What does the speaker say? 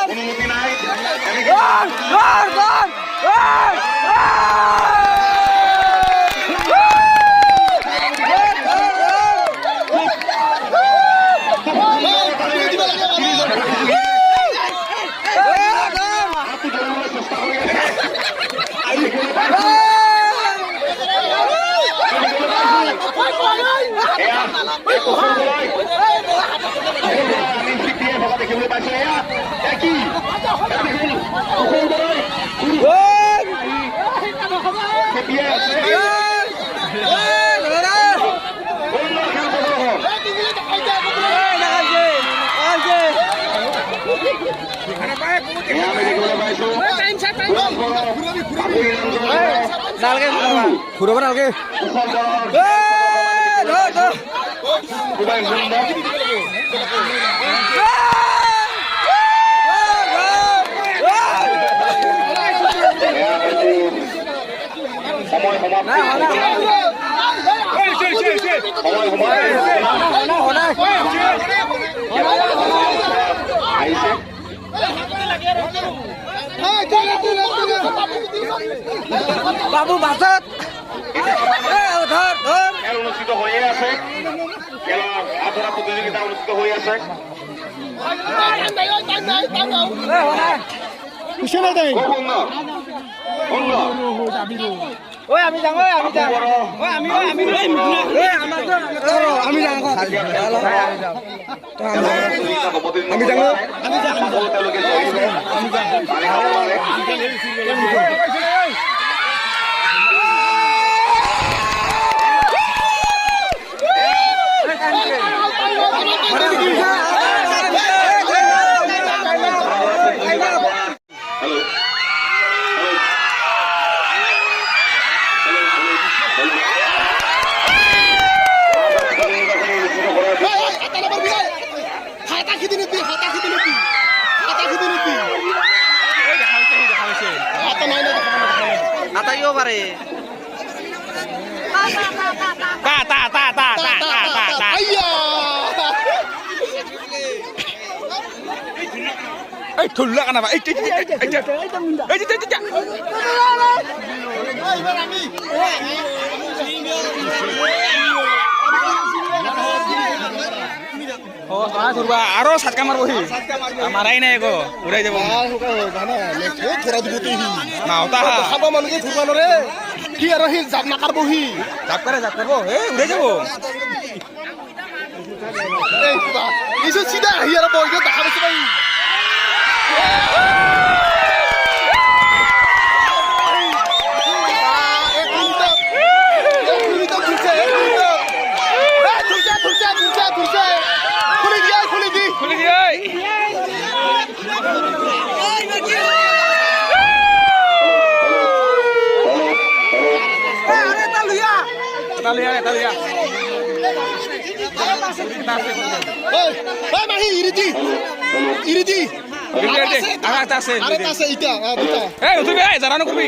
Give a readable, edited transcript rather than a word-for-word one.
অনুমতি নাই দেখিবলৈ পাইছো এয়া কি ঘূৰাব নালাগে সময় আহিছে বাবু বাছত খেল অনুষ্ঠিত হৈয়ে আছে খেলৰ আধৰা প্ৰতিযোগিতা অনুষ্ঠিত হৈ আছে আমি যাওঁ আটাইও পাৰে এই ঠুল্লা কানাবা এই আৰু চাটকা মাৰবহি মাৰাই নাই একো উৰাই যাব খাব মানুহে ধুব নোৱাৰে সি আৰু সি জাপ নাকাৰবহি জাপ কৰে এই উৰাই যাব চিধা আহি আৰু বহিকে দেখা পাইছে পাই ইৰিদি আছে ইটা জানা নকবি